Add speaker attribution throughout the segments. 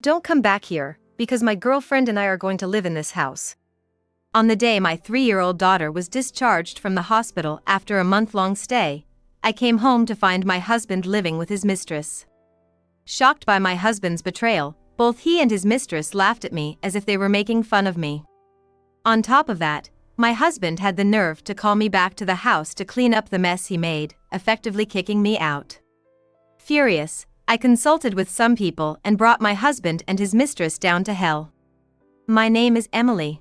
Speaker 1: Don't come back here, because my girlfriend and I are going to live in this house. On the day my 3-year-old daughter was discharged from the hospital after a month-long stay, I came home to find my husband living with his mistress. Shocked by my husband's betrayal, both he and his mistress laughed at me as if they were making fun of me. On top of that, my husband had the nerve to call me back to the house to clean up the mess he made, effectively kicking me out. Furious, I consulted with some people and brought my husband and his mistress down to hell. My name is Emily.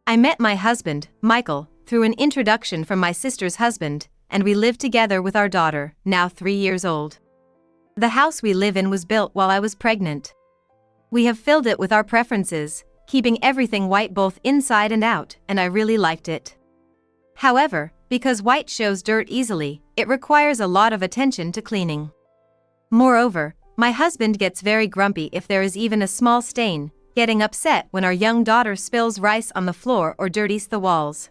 Speaker 1: I met my husband, Michael, through an introduction from my sister's husband, and we live together with our daughter, now 3 years old. The house we live in was built while I was pregnant. We have filled it with our preferences, keeping everything white both inside and out, and I really liked it. However, because white shows dirt easily, it requires a lot of attention to cleaning. Moreover, my husband gets very grumpy if there is even a small stain, getting upset when our young daughter spills rice on the floor or dirties the walls.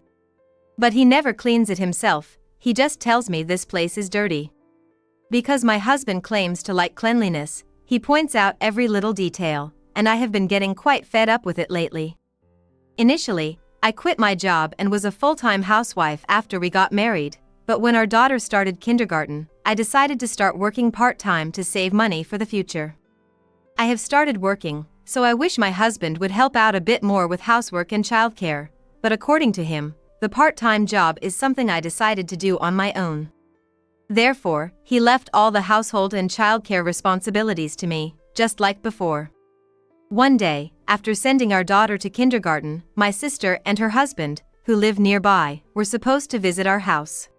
Speaker 1: But he never cleans it himself, he just tells me this place is dirty. Because my husband claims to like cleanliness, he points out every little detail, and I have been getting quite fed up with it lately. Initially, I quit my job and was a full-time housewife after we got married, but when our daughter started kindergarten, I decided to start working part-time to save money for the future. I have started working, so I wish my husband would help out a bit more with housework and childcare, but according to him, the part-time job is something I decided to do on my own. Therefore, he left all the household and childcare responsibilities to me, just like before. One day, after sending our daughter to kindergarten, my sister and her husband, who live nearby, were supposed to visit our house.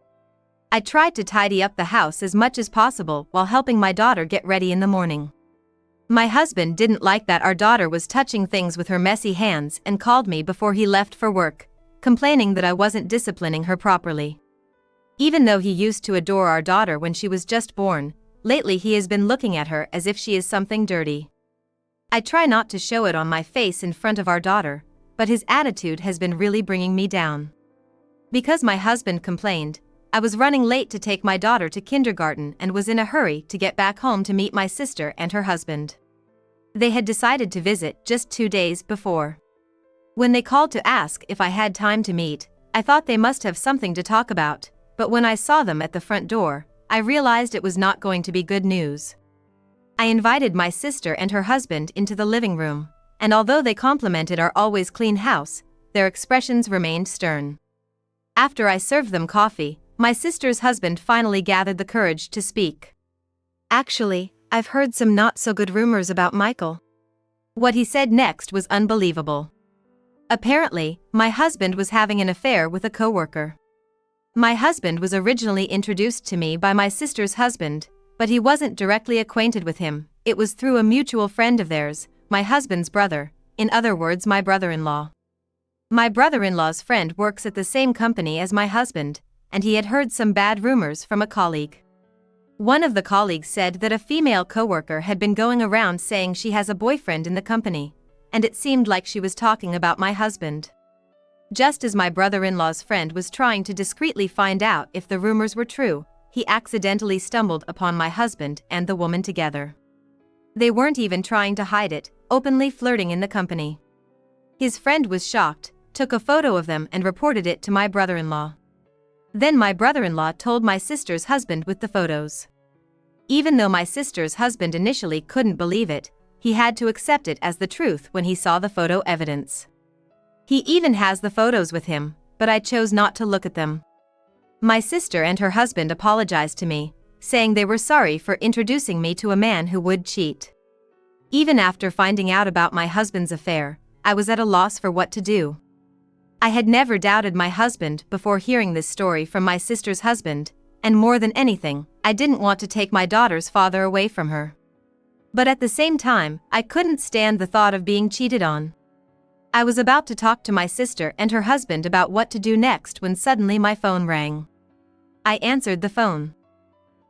Speaker 1: I tried to tidy up the house as much as possible while helping my daughter get ready in the morning. My husband didn't like that our daughter was touching things with her messy hands and called me before he left for work, complaining that I wasn't disciplining her properly. Even though he used to adore our daughter when she was just born, lately he has been looking at her as if she is something dirty. I try not to show it on my face in front of our daughter, but his attitude has been really bringing me down. Because my husband complained, I was running late to take my daughter to kindergarten and was in a hurry to get back home to meet my sister and her husband. They had decided to visit just 2 days before. When they called to ask if I had time to meet, I thought they must have something to talk about, but when I saw them at the front door, I realized it was not going to be good news. I invited my sister and her husband into the living room, and although they complimented our always clean house, their expressions remained stern. After I served them coffee, my sister's husband finally gathered the courage to speak. "Actually, I've heard some not-so-good rumors about Michael." What he said next was unbelievable. Apparently, my husband was having an affair with a coworker. My husband was originally introduced to me by my sister's husband, but he wasn't directly acquainted with him, it was through a mutual friend of theirs, my husband's brother, in other words my brother-in-law. My brother-in-law's friend works at the same company as my husband, and he had heard some bad rumors from a colleague. One of the colleagues said that a female coworker had been going around saying she has a boyfriend in the company, and it seemed like she was talking about my husband. Just as my brother-in-law's friend was trying to discreetly find out if the rumors were true, he accidentally stumbled upon my husband and the woman together. They weren't even trying to hide it, openly flirting in the company. His friend was shocked, took a photo of them and reported it to my brother-in-law. Then my brother-in-law told my sister's husband with the photos. Even though my sister's husband initially couldn't believe it, he had to accept it as the truth when he saw the photo evidence. He even has the photos with him, but I chose not to look at them. My sister and her husband apologized to me, saying they were sorry for introducing me to a man who would cheat. Even after finding out about my husband's affair, I was at a loss for what to do. I had never doubted my husband before hearing this story from my sister's husband, and more than anything, I didn't want to take my daughter's father away from her. But at the same time, I couldn't stand the thought of being cheated on. I was about to talk to my sister and her husband about what to do next when suddenly my phone rang. I answered the phone.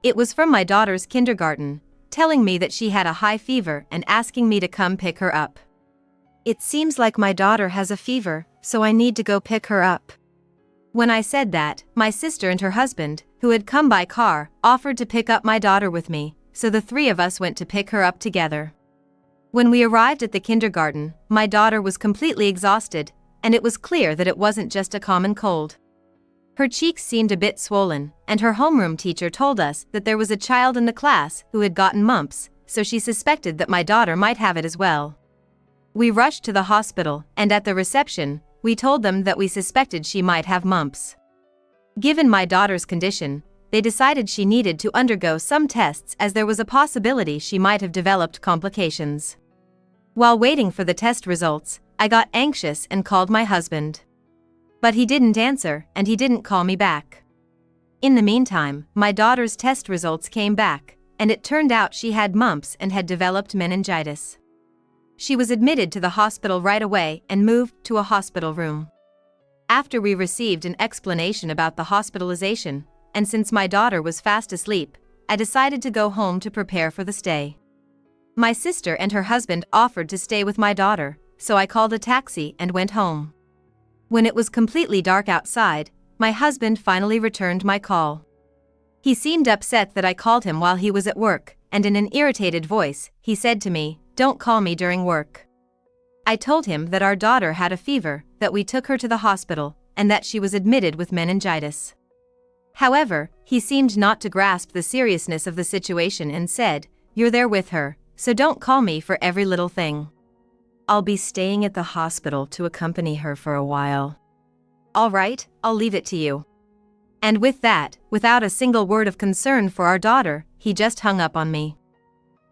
Speaker 1: It was from my daughter's kindergarten, telling me that she had a high fever and asking me to come pick her up. "It seems like my daughter has a fever, so I need to go pick her up." When I said that, my sister and her husband, who had come by car, offered to pick up my daughter with me, so the 3 of us went to pick her up together. When we arrived at the kindergarten, my daughter was completely exhausted, and it was clear that it wasn't just a common cold. Her cheeks seemed a bit swollen, and her homeroom teacher told us that there was a child in the class who had gotten mumps, so she suspected that my daughter might have it as well. We rushed to the hospital, and at the reception, we told them that we suspected she might have mumps. Given my daughter's condition, they decided she needed to undergo some tests as there was a possibility she might have developed complications. While waiting for the test results, I got anxious and called my husband. But he didn't answer, and he didn't call me back. In the meantime, my daughter's test results came back, and it turned out she had mumps and had developed meningitis. She was admitted to the hospital right away and moved to a hospital room. After we received an explanation about the hospitalization, and since my daughter was fast asleep, I decided to go home to prepare for the stay. My sister and her husband offered to stay with my daughter, so I called a taxi and went home. When it was completely dark outside, my husband finally returned my call. He seemed upset that I called him while he was at work, and in an irritated voice, he said to me, "Don't call me during work." I told him that our daughter had a fever, that we took her to the hospital, and that she was admitted with meningitis. However, he seemed not to grasp the seriousness of the situation and said, "You're there with her, so don't call me for every little thing. I'll be staying at the hospital to accompany her for a while. All right, I'll leave it to you." And with that, without a single word of concern for our daughter, he just hung up on me.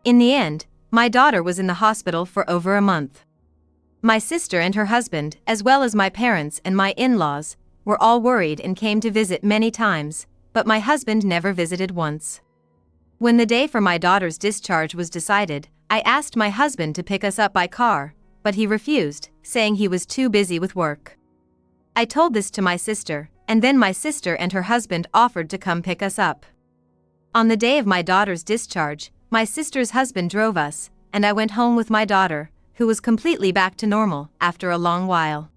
Speaker 1: In the end, my daughter was in the hospital for over a month. My sister and her husband, as well as my parents and my in-laws, were all worried and came to visit many times, but my husband never visited once. When the day for my daughter's discharge was decided, I asked my husband to pick us up by car, but he refused, saying he was too busy with work. I told this to my sister, and then my sister and her husband offered to come pick us up. On the day of my daughter's discharge, my sister's husband drove us, and I went home with my daughter, who was completely back to normal after a long while.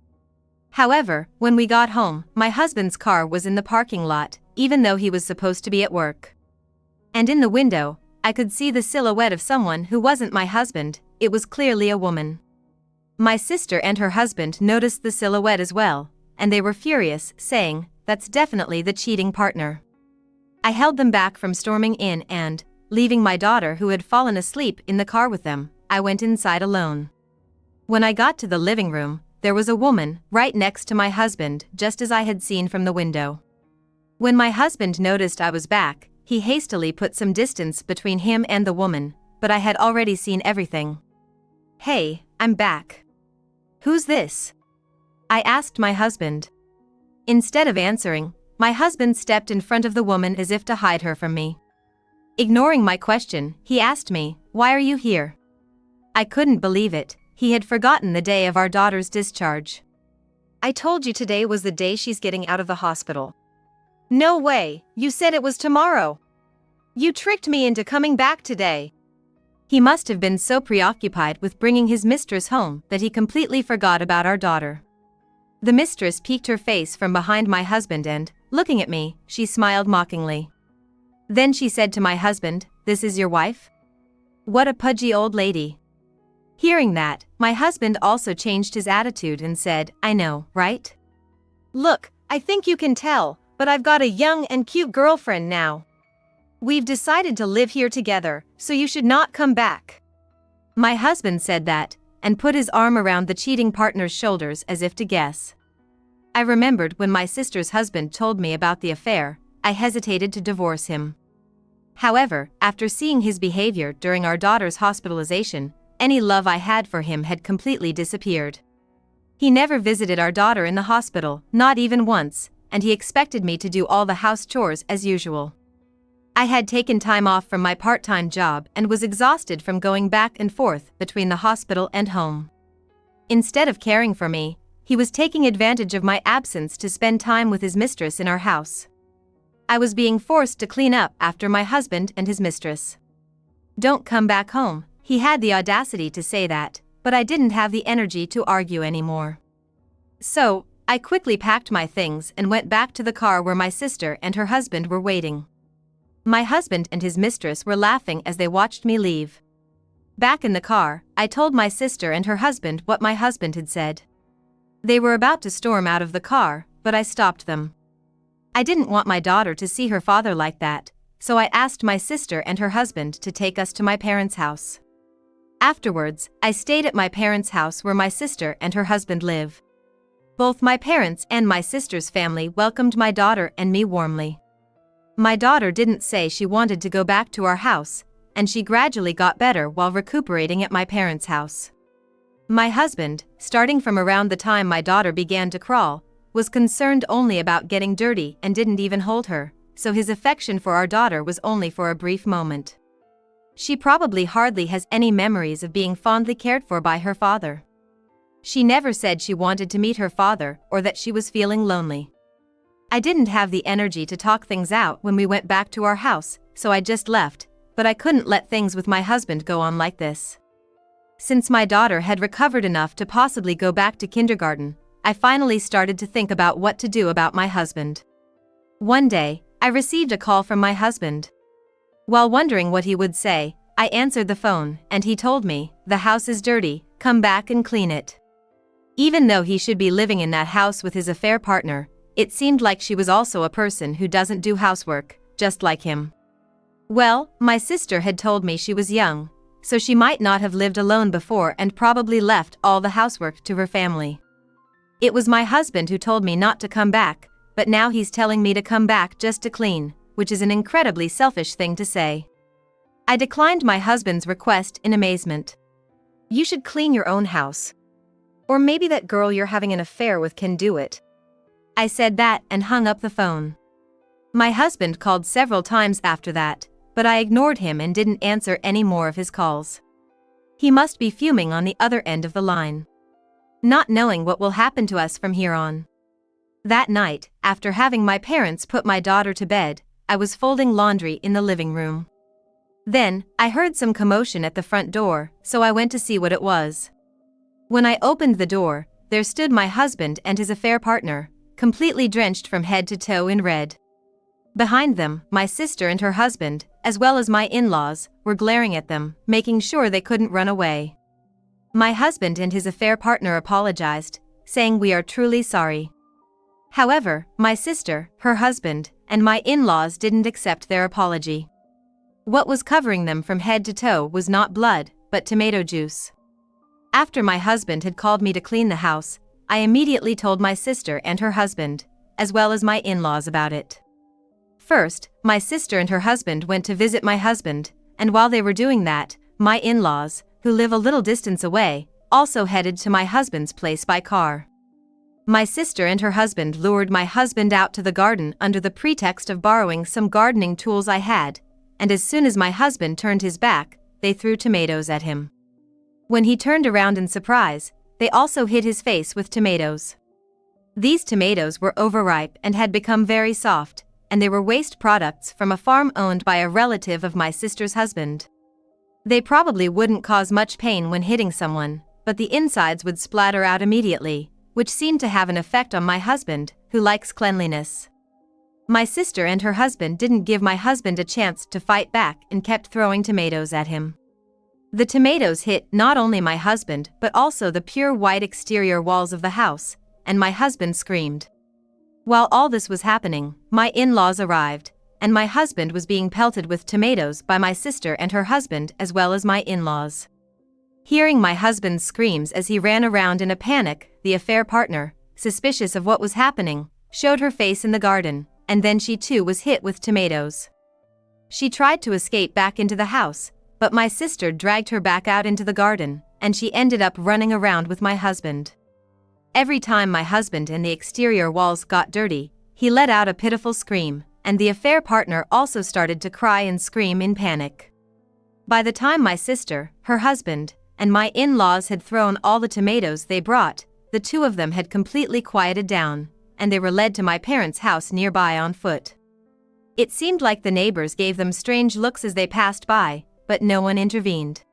Speaker 1: However, when we got home, my husband's car was in the parking lot, even though he was supposed to be at work. And in the window, I could see the silhouette of someone who wasn't my husband. It was clearly a woman. My sister and her husband noticed the silhouette as well, and they were furious, saying, "That's definitely the cheating partner." I held them back from storming in and, leaving my daughter who had fallen asleep in the car with them, I went inside alone. When I got to the living room, there was a woman right next to my husband, just as I had seen from the window. When my husband noticed I was back, he hastily put some distance between him and the woman, but I had already seen everything. "Hey, I'm back. Who's this?" I asked my husband. Instead of answering, my husband stepped in front of the woman as if to hide her from me. Ignoring my question, he asked me, "Why are you here?" I couldn't believe it. He had forgotten the day of our daughter's discharge. "I told you today was the day she's getting out of the hospital." "No way, you said it was tomorrow. You tricked me into coming back today." He must have been so preoccupied with bringing his mistress home that he completely forgot about our daughter. The mistress peeked her face from behind my husband and, looking at me, she smiled mockingly. Then she said to my husband, "This is your wife? What a pudgy old lady." Hearing that, my husband also changed his attitude and said, "I know, right? Look, I think you can tell, but I've got a young and cute girlfriend now. We've decided to live here together, so you should not come back." My husband said that, and put his arm around the cheating partner's shoulders as if to guess. I remembered when my sister's husband told me about the affair, I hesitated to divorce him. However, after seeing his behavior during our daughter's hospitalization, any love I had for him had completely disappeared. He never visited our daughter in the hospital, not even once, and he expected me to do all the house chores as usual. I had taken time off from my part-time job and was exhausted from going back and forth between the hospital and home. Instead of caring for me, he was taking advantage of my absence to spend time with his mistress in our house. I was being forced to clean up after my husband and his mistress. "Don't come back home," he had the audacity to say that, but I didn't have the energy to argue anymore. So, I quickly packed my things and went back to the car where my sister and her husband were waiting. My husband and his mistress were laughing as they watched me leave. Back in the car, I told my sister and her husband what my husband had said. They were about to storm out of the car, but I stopped them. I didn't want my daughter to see her father like that, so I asked my sister and her husband to take us to my parents' house. Afterwards, I stayed at my parents' house where my sister and her husband live. Both my parents and my sister's family welcomed my daughter and me warmly. My daughter didn't say she wanted to go back to our house, and she gradually got better while recuperating at my parents' house. My husband, starting from around the time my daughter began to crawl, was concerned only about getting dirty and didn't even hold her, so his affection for our daughter was only for a brief moment. She probably hardly has any memories of being fondly cared for by her father. She never said she wanted to meet her father or that she was feeling lonely. I didn't have the energy to talk things out when we went back to our house, so I just left, but I couldn't let things with my husband go on like this. Since my daughter had recovered enough to possibly go back to kindergarten, I finally started to think about what to do about my husband. One day, I received a call from my husband. While wondering what he would say, I answered the phone, and he told me, "The house is dirty, come back and clean it." Even though he should be living in that house with his affair partner, it seemed like she was also a person who doesn't do housework, just like him. Well, my sister had told me she was young, so she might not have lived alone before and probably left all the housework to her family. It was my husband who told me not to come back, but now he's telling me to come back just to clean, which is an incredibly selfish thing to say. I declined my husband's request in amazement. "You should clean your own house. Or maybe that girl you're having an affair with can do it." I said that and hung up the phone. My husband called several times after that, but I ignored him and didn't answer any more of his calls. He must be fuming on the other end of the line, not knowing what will happen to us from here on. That night, after having my parents put my daughter to bed, I was folding laundry in the living room. Then, I heard some commotion at the front door, so I went to see what it was. When I opened the door, there stood my husband and his affair partner, completely drenched from head to toe in red. Behind them, my sister and her husband, as well as my in-laws, were glaring at them, making sure they couldn't run away. My husband and his affair partner apologized, saying, "We are truly sorry." However, my sister, her husband, and my in-laws didn't accept their apology. What was covering them from head to toe was not blood, but tomato juice. After my husband had called me to clean the house, I immediately told my sister and her husband, as well as my in-laws about it. First, my sister and her husband went to visit my husband, and while they were doing that, my in-laws, who live a little distance away, also headed to my husband's place by car. My sister and her husband lured my husband out to the garden under the pretext of borrowing some gardening tools I had, and as soon as my husband turned his back, they threw tomatoes at him. When he turned around in surprise, they also hit his face with tomatoes. These tomatoes were overripe and had become very soft, and they were waste products from a farm owned by a relative of my sister's husband. They probably wouldn't cause much pain when hitting someone, but the insides would splatter out immediately, which seemed to have an effect on my husband, who likes cleanliness. My sister and her husband didn't give my husband a chance to fight back and kept throwing tomatoes at him. The tomatoes hit not only my husband but also the pure white exterior walls of the house, and my husband screamed. While all this was happening, my in-laws arrived, and my husband was being pelted with tomatoes by my sister and her husband as well as my in-laws. Hearing my husband's screams as he ran around in a panic, the affair partner, suspicious of what was happening, showed her face in the garden, and then she too was hit with tomatoes. She tried to escape back into the house, but my sister dragged her back out into the garden, and she ended up running around with my husband. Every time my husband and the exterior walls got dirty, he let out a pitiful scream, and the affair partner also started to cry and scream in panic. By the time my sister, her husband, and my in-laws had thrown all the tomatoes they brought, the two of them had completely quieted down, and they were led to my parents' house nearby on foot. It seemed like the neighbors gave them strange looks as they passed by, but no one intervened.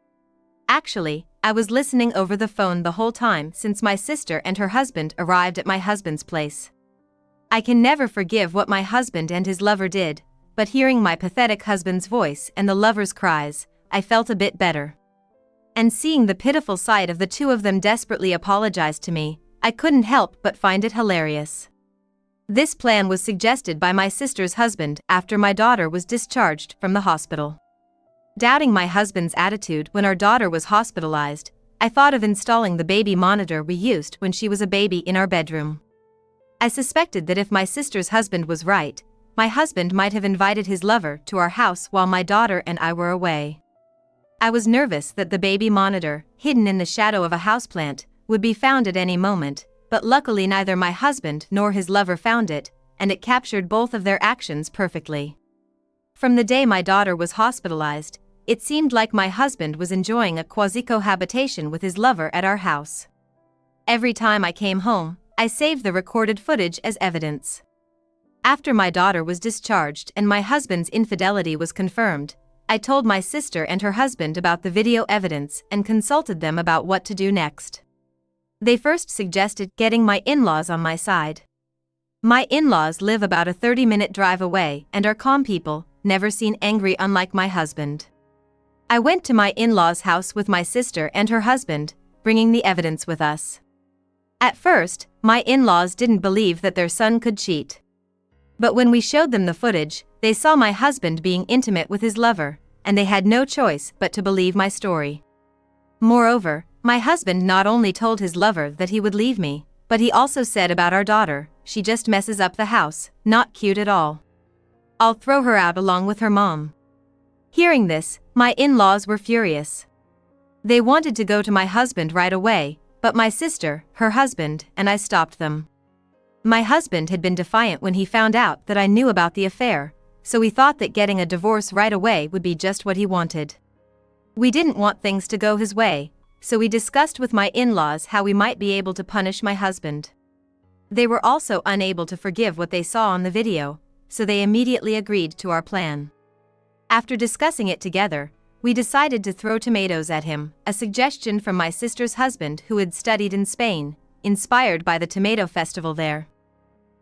Speaker 1: Actually, I was listening over the phone the whole time since my sister and her husband arrived at my husband's place. I can never forgive what my husband and his lover did, but hearing my pathetic husband's voice and the lover's cries, I felt a bit better. And seeing the pitiful sight of the two of them desperately apologize to me, I couldn't help but find it hilarious. This plan was suggested by my sister's husband after my daughter was discharged from the hospital. Doubting my husband's attitude when our daughter was hospitalized, I thought of installing the baby monitor we used when she was a baby in our bedroom. I suspected that if my sister's husband was right, my husband might have invited his lover to our house while my daughter and I were away. I was nervous that the baby monitor, hidden in the shadow of a houseplant, would be found at any moment, but luckily neither my husband nor his lover found it, and it captured both of their actions perfectly. From the day my daughter was hospitalized, it seemed like my husband was enjoying a quasi-cohabitation with his lover at our house. Every time I came home, I saved the recorded footage as evidence. After my daughter was discharged and my husband's infidelity was confirmed, I told my sister and her husband about the video evidence and consulted them about what to do next. They first suggested getting my in-laws on my side. My in-laws live about a 30-minute drive away and are calm people, never seen angry unlike my husband. I went to my in-laws' house with my sister and her husband, bringing the evidence with us. At first, my in-laws didn't believe that their son could cheat. But when we showed them the footage, they saw my husband being intimate with his lover, and they had no choice but to believe my story. Moreover, my husband not only told his lover that he would leave me, but he also said about our daughter, "She just messes up the house, not cute at all. I'll throw her out along with her mom." Hearing this, my in-laws were furious. They wanted to go to my husband right away, but my sister, her husband, and I stopped them. My husband had been defiant when he found out that I knew about the affair, so he thought that getting a divorce right away would be just what he wanted. We didn't want things to go his way, so we discussed with my in-laws how we might be able to punish my husband. They were also unable to forgive what they saw on the video, so they immediately agreed to our plan. After discussing it together, we decided to throw tomatoes at him, a suggestion from my sister's husband who had studied in Spain, inspired by the tomato festival there.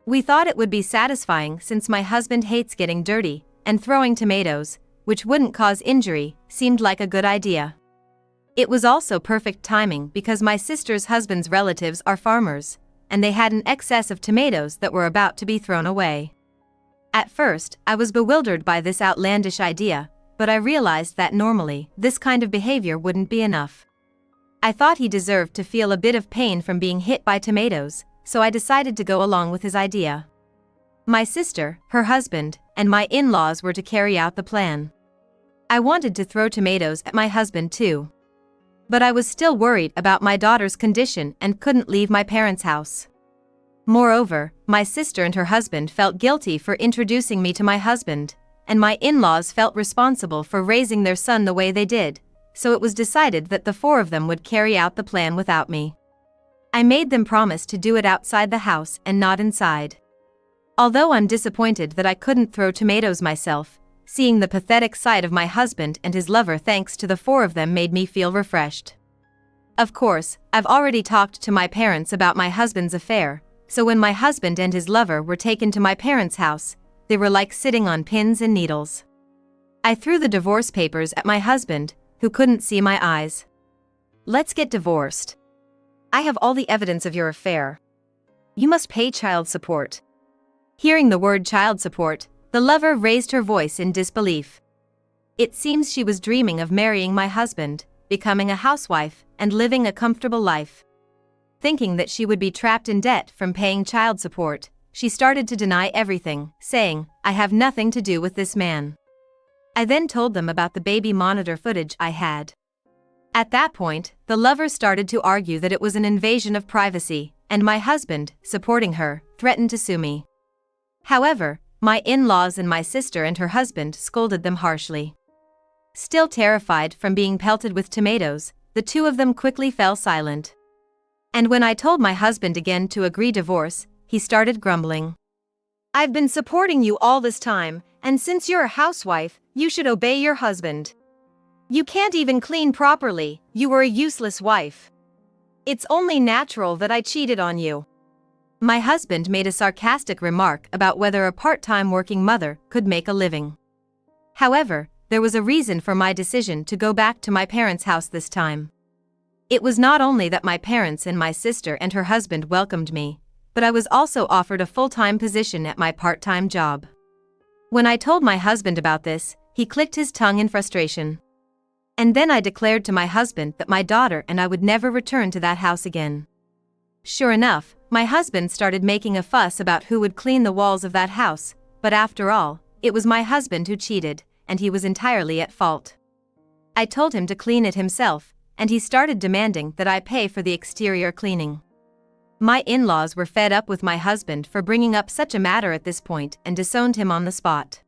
Speaker 1: We thought it would be satisfying since my husband hates getting dirty, and throwing tomatoes, which wouldn't cause injury, seemed like a good idea. It was also perfect timing because my sister's husband's relatives are farmers, and they had an excess of tomatoes that were about to be thrown away. At first, I was bewildered by this outlandish idea, but I realized that normally, this kind of behavior wouldn't be enough. I thought he deserved to feel a bit of pain from being hit by tomatoes, so I decided to go along with his idea. My sister, her husband, and my in-laws were to carry out the plan. I wanted to throw tomatoes at my husband too. But I was still worried about my daughter's condition and couldn't leave my parents' house. Moreover, my sister and her husband felt guilty for introducing me to my husband, and my in-laws felt responsible for raising their son the way they did, so it was decided that the four of them would carry out the plan without me. I made them promise to do it outside the house and not inside. Although I'm disappointed that I couldn't throw tomatoes myself, seeing the pathetic sight of my husband and his lover thanks to the four of them made me feel refreshed. Of course, I've already talked to my parents about my husband's affair, so when my husband and his lover were taken to my parents' house, they were like sitting on pins and needles. I threw the divorce papers at my husband, who couldn't see my eyes. "Let's get divorced. I have all the evidence of your affair. You must pay child support." Hearing the word child support, the lover raised her voice in disbelief. It seems she was dreaming of marrying my husband, becoming a housewife, and living a comfortable life. Thinking that she would be trapped in debt from paying child support, she started to deny everything, saying, "I have nothing to do with this man." I then told them about the baby monitor footage I had. At that point, the lover started to argue that it was an invasion of privacy, and my husband, supporting her, threatened to sue me. However, my in-laws and my sister and her husband scolded them harshly. Still terrified from being pelted with tomatoes, the two of them quickly fell silent. And when I told my husband again to agree divorce, he started grumbling. "I've been supporting you all this time, and since you're a housewife, you should obey your husband. You can't even clean properly, you were a useless wife. It's only natural that I cheated on you." My husband made a sarcastic remark about whether a part-time working mother could make a living. However, there was a reason for my decision to go back to my parents' house this time. It was not only that my parents and my sister and her husband welcomed me, but I was also offered a full-time position at my part-time job. When I told my husband about this, he clicked his tongue in frustration. And then I declared to my husband that my daughter and I would never return to that house again. Sure enough, my husband started making a fuss about who would clean the walls of that house, but after all, it was my husband who cheated, and he was entirely at fault. I told him to clean it himself, and he started demanding that I pay for the exterior cleaning. My in-laws were fed up with my husband for bringing up such a matter at this point and disowned him on the spot.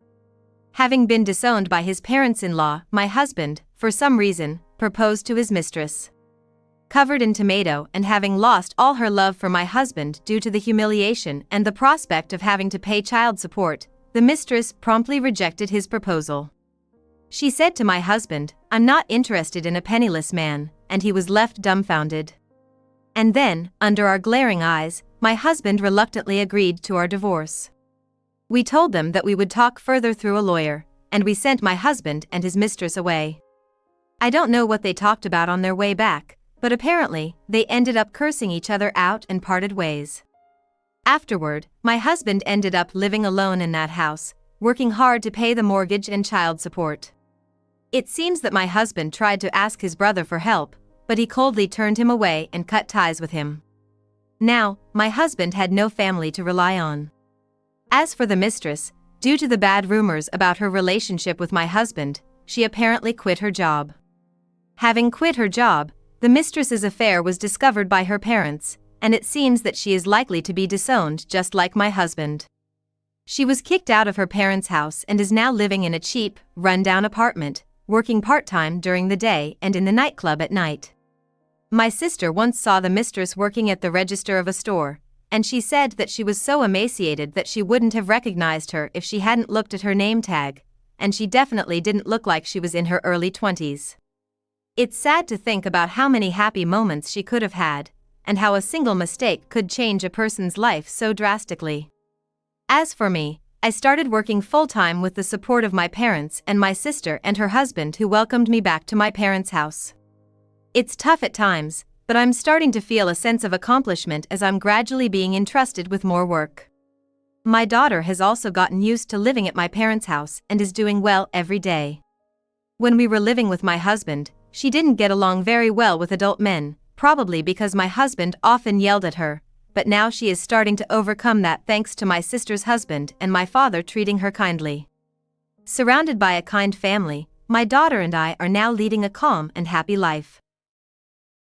Speaker 1: Having been disowned by his parents-in-law, my husband, for some reason, proposed to his mistress. Covered in tomato and having lost all her love for my husband due to the humiliation and the prospect of having to pay child support, the mistress promptly rejected his proposal. She said to my husband, "I'm not interested in a penniless man," and he was left dumbfounded. And then, under our glaring eyes, my husband reluctantly agreed to our divorce. We told them that we would talk further through a lawyer, and we sent my husband and his mistress away. I don't know what they talked about on their way back, but apparently, they ended up cursing each other out and parted ways. Afterward, my husband ended up living alone in that house, working hard to pay the mortgage and child support. It seems that my husband tried to ask his brother for help, but he coldly turned him away and cut ties with him. Now, my husband had no family to rely on. As for the mistress, due to the bad rumors about her relationship with my husband, she apparently quit her job. Having quit her job, the mistress's affair was discovered by her parents, and it seems that she is likely to be disowned just like my husband. She was kicked out of her parents' house and is now living in a cheap, run-down apartment, working part-time during the day and in the nightclub at night. My sister once saw the mistress working at the register of a store, and she said that she was so emaciated that she wouldn't have recognized her if she hadn't looked at her name tag, and she definitely didn't look like she was in her early 20s. It's sad to think about how many happy moments she could have had, and how a single mistake could change a person's life so drastically. As for me, I started working full-time with the support of my parents and my sister and her husband who welcomed me back to my parents' house. It's tough at times, but I'm starting to feel a sense of accomplishment as I'm gradually being entrusted with more work. My daughter has also gotten used to living at my parents' house and is doing well every day. When we were living with my husband, she didn't get along very well with adult men, probably because my husband often yelled at her, but now she is starting to overcome that thanks to my sister's husband and my father treating her kindly. Surrounded by a kind family, my daughter and I are now leading a calm and happy life.